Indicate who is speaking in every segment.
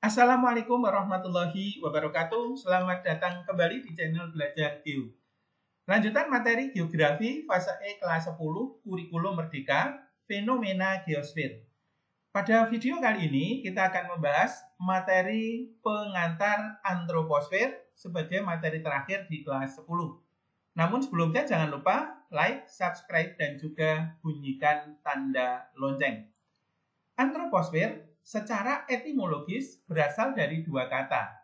Speaker 1: Assalamualaikum warahmatullahi wabarakatuh. Selamat datang kembali di channel Belajar Geo. Lanjutan materi Geografi fase E kelas 10 Kurikulum Merdeka Fenomena Geosfer. Pada video kali ini kita akan membahas materi pengantar antroposfer sebagai materi terakhir di kelas 10. Namun sebelumnya jangan lupa like, subscribe, dan juga bunyikan tanda lonceng. Antroposfer secara etimologis berasal dari dua kata.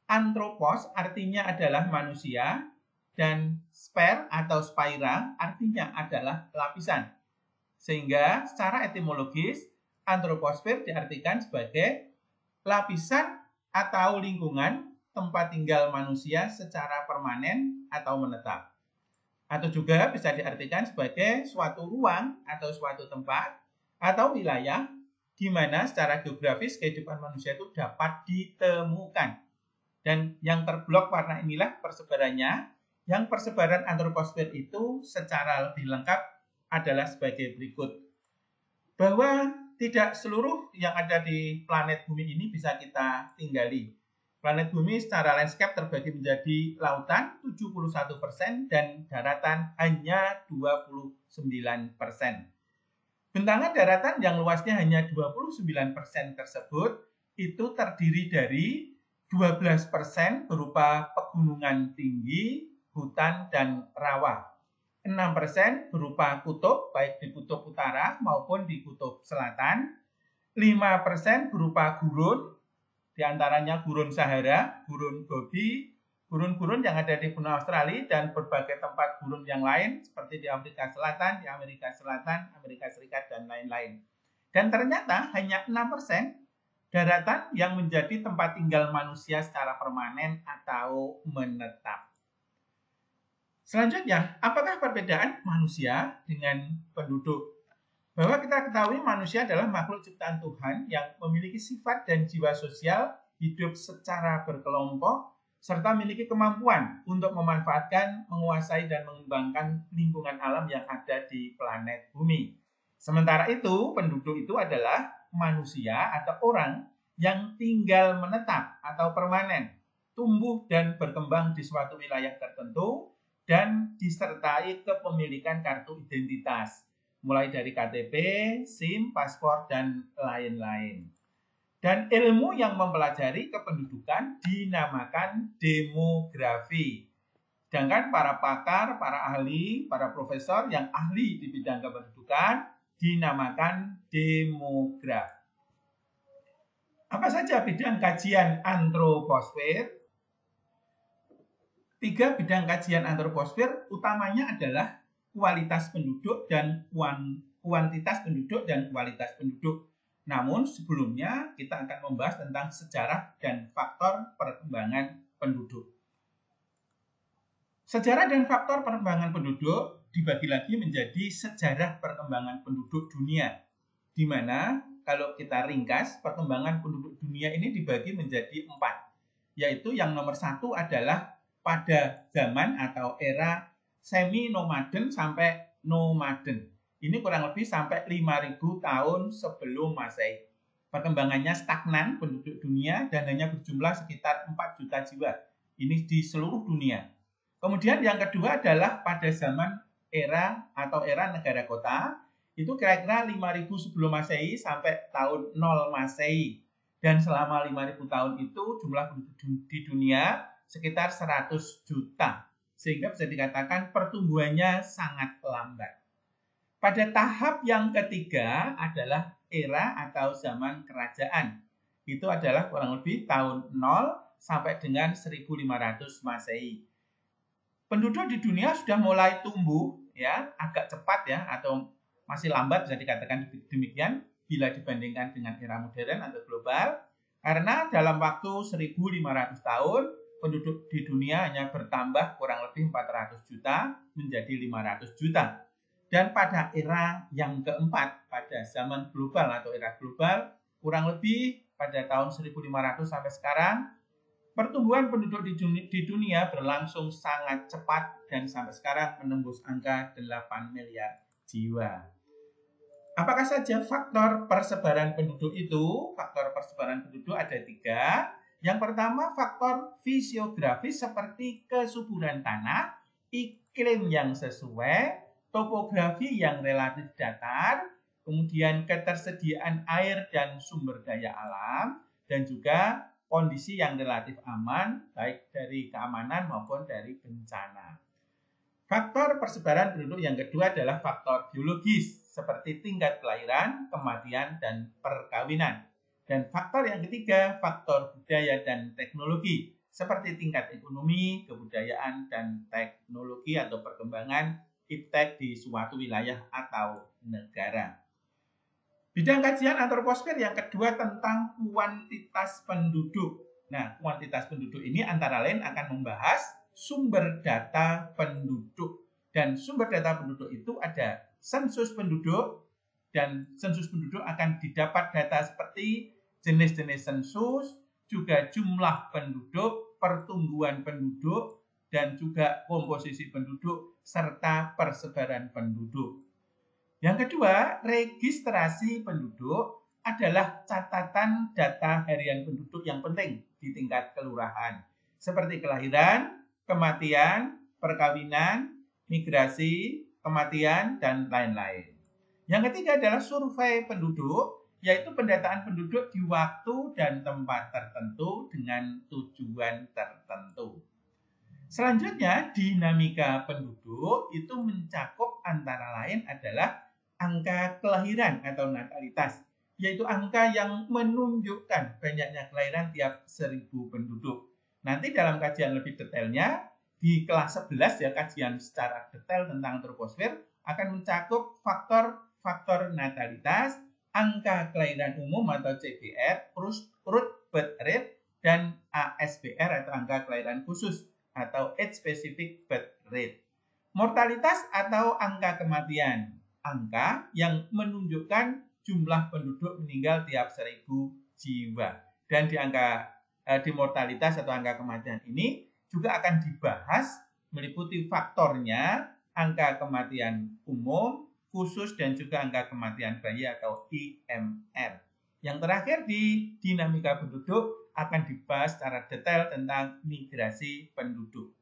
Speaker 1: Anthropos artinya adalah manusia dan sphere atau sphaira artinya adalah lapisan. Sehingga secara etimologis antroposfer diartikan sebagai lapisan atau lingkungan tempat tinggal manusia secara permanen atau menetap. Atau juga bisa diartikan sebagai suatu ruang atau suatu tempat atau wilayah di mana secara geografis kehidupan manusia itu dapat ditemukan. Dan yang terblok warna inilah persebarannya. Yang persebaran antroposfer itu secara lebih lengkap adalah sebagai berikut. Bahwa tidak seluruh yang ada di planet bumi ini bisa kita tinggali. Planet bumi secara landscape terbagi menjadi lautan 71% dan daratan hanya 29%. Bentangan daratan yang luasnya hanya 29% tersebut itu terdiri dari 12% berupa pegunungan tinggi, hutan, dan rawa. 6% berupa kutub, baik di kutub utara maupun di kutub selatan. 5% berupa gurun, diantaranya gurun Sahara, gurun Gobi, gurun-gurun yang ada di benua Australia, dan berbagai tempat gurun yang lain seperti di Afrika Selatan, di Amerika Selatan, Amerika Serikat, dan lain-lain. Dan ternyata hanya 6% daratan yang menjadi tempat tinggal manusia secara permanen atau menetap. Selanjutnya, apakah perbedaan manusia dengan penduduk? Bahwa kita ketahui manusia adalah makhluk ciptaan Tuhan yang memiliki sifat dan jiwa sosial, hidup secara berkelompok, serta memiliki kemampuan untuk memanfaatkan, menguasai, dan mengembangkan lingkungan alam yang ada di planet bumi. Sementara itu, penduduk itu adalah manusia atau orang yang tinggal menetap atau permanen, tumbuh dan berkembang di suatu wilayah tertentu, dan disertai kepemilikan kartu identitas, mulai dari KTP, SIM, paspor, dan lain-lain. Dan ilmu yang mempelajari kependudukan dinamakan demografi. Sedangkan para pakar, para ahli, para profesor yang ahli di bidang kependudukan dinamakan demograf. Apa saja bidang kajian antroposfer? 3 bidang kajian antroposfer utamanya adalah kualitas penduduk dan kuantitas penduduk dan kualitas penduduk. Namun sebelumnya kita akan membahas tentang sejarah dan faktor perkembangan penduduk. Sejarah dan faktor perkembangan penduduk dibagi lagi menjadi sejarah perkembangan penduduk dunia, di mana kalau kita ringkas perkembangan penduduk dunia ini dibagi menjadi 4, yaitu yang nomor 1 adalah pada zaman atau era semi-nomaden sampai nomaden. Ini kurang lebih sampai 5.000 tahun sebelum Masehi. Perkembangannya stagnan penduduk dunia dan hanya berjumlah sekitar 4 juta jiwa. Ini di seluruh dunia. Kemudian yang kedua adalah pada zaman era negara kota. Itu kira-kira 5.000 sebelum Masehi sampai tahun 0 Masehi. Dan selama 5.000 tahun itu jumlah penduduk di dunia sekitar 100 juta. Sehingga bisa dikatakan pertumbuhannya sangat lambat. Pada tahap yang ketiga adalah era atau zaman kerajaan. Itu adalah kurang lebih tahun 0 sampai dengan 1500 Masehi. Penduduk di dunia sudah mulai tumbuh ya, agak cepat ya, atau masih lambat bisa dikatakan demikian bila dibandingkan dengan era modern atau global. Karena dalam waktu 1500 tahun penduduk di dunia hanya bertambah kurang lebih 400 juta menjadi 500 juta. Dan pada era yang keempat, pada zaman global atau era global, kurang lebih pada tahun 1500 sampai sekarang, pertumbuhan penduduk di dunia berlangsung sangat cepat dan sampai sekarang menembus angka 8 miliar jiwa. Apakah saja faktor persebaran penduduk itu? Faktor persebaran penduduk ada 3. Yang pertama, faktor fisiografis seperti kesuburan tanah, iklim yang sesuai, topografi yang relatif datar, kemudian ketersediaan air dan sumber daya alam, dan juga kondisi yang relatif aman, baik dari keamanan maupun dari bencana. Faktor persebaran penduduk yang kedua adalah faktor biologis, seperti tingkat kelahiran, kematian, dan perkawinan. Dan faktor yang ketiga, faktor budaya dan teknologi, seperti tingkat ekonomi, kebudayaan, dan teknologi atau perkembangan iptek di suatu wilayah atau negara. Bidang kajian antroposfer yang kedua tentang kuantitas penduduk. Nah, kuantitas penduduk ini antara lain akan membahas sumber data penduduk. Dan sumber data penduduk itu ada sensus penduduk, dan sensus penduduk akan didapat data seperti jenis-jenis sensus, juga jumlah penduduk, pertumbuhan penduduk, dan juga komposisi penduduk, serta persebaran penduduk. Yang kedua, registrasi penduduk adalah catatan data harian penduduk yang penting di tingkat kelurahan, seperti kelahiran, kematian, perkawinan, migrasi, kematian, dan lain-lain. Yang ketiga adalah survei penduduk, yaitu pendataan penduduk di waktu dan tempat tertentu dengan tujuan tertentu. Selanjutnya, dinamika penduduk itu mencakup antara lain adalah angka kelahiran atau natalitas, yaitu angka yang menunjukkan banyaknya kelahiran tiap 1000 penduduk. Nanti dalam kajian lebih detailnya, di kelas 11 ya, kajian secara detail tentang troposfer akan mencakup faktor natalitas, angka kelahiran umum atau CBR, root birth rate, dan ASBR atau angka kelahiran khusus atau age specific birth rate. Mortalitas atau angka kematian, angka yang menunjukkan jumlah penduduk meninggal tiap 1000 jiwa. Dan di mortalitas atau angka kematian ini juga akan dibahas meliputi faktornya, angka kematian umum, khusus, dan juga angka kematian bayi atau IMR. Yang terakhir di dinamika penduduk akan dibahas secara detail tentang migrasi penduduk.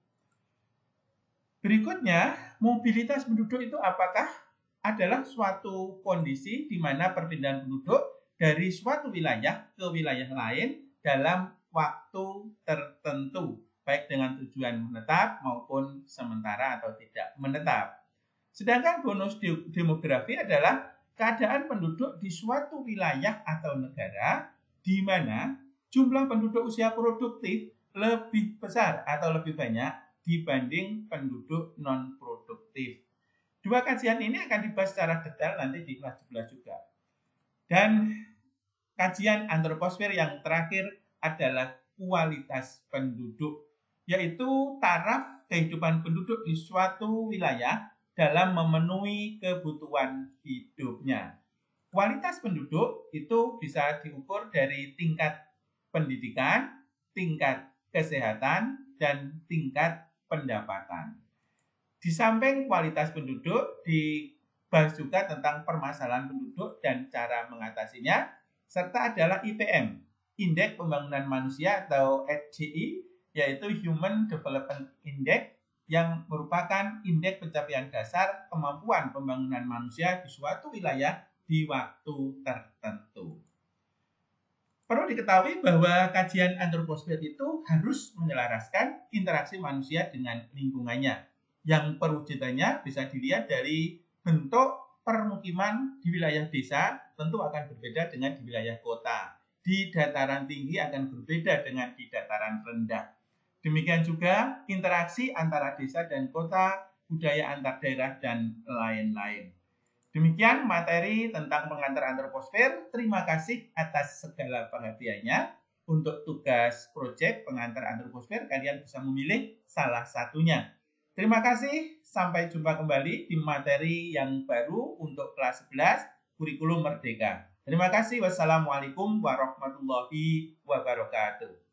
Speaker 1: Berikutnya, mobilitas penduduk itu apakah adalah suatu kondisi di mana perpindahan penduduk dari suatu wilayah ke wilayah lain dalam waktu tertentu, baik dengan tujuan menetap maupun sementara atau tidak menetap. Sedangkan bonus demografi adalah keadaan penduduk di suatu wilayah atau negara di mana jumlah penduduk usia produktif lebih besar atau lebih banyak dibanding penduduk non-produktif. Dua kajian ini akan dibahas secara detail nanti di kelas 11 juga. Dan kajian antroposfer yang terakhir adalah kualitas penduduk, yaitu taraf kehidupan penduduk di suatu wilayah dalam memenuhi kebutuhan hidupnya. Kualitas penduduk itu bisa diukur dari tingkat pendidikan, tingkat kesehatan, dan tingkat pendapatan. Di samping kualitas penduduk, dibahas juga tentang permasalahan penduduk dan cara mengatasinya, serta adalah IPM, Indeks Pembangunan Manusia atau HDI, yaitu Human Development Index, yang merupakan indeks pencapaian dasar kemampuan pembangunan manusia di suatu wilayah di waktu tertentu. Perlu diketahui bahwa kajian antroposfer itu harus menyelaraskan interaksi manusia dengan lingkungannya. Yang perwujudannya bisa dilihat dari bentuk permukiman di wilayah desa tentu akan berbeda dengan di wilayah kota. Di dataran tinggi akan berbeda dengan di dataran rendah. Demikian juga interaksi antara desa dan kota, budaya antar daerah, dan lain-lain. Demikian materi tentang pengantar antroposfer. Terima kasih atas segala perhatiannya. Untuk tugas proyek pengantar antroposfer, kalian bisa memilih salah satunya. Terima kasih, sampai jumpa kembali di materi yang baru untuk kelas 11 Kurikulum Merdeka. Terima kasih, wassalamualaikum warahmatullahi wabarakatuh.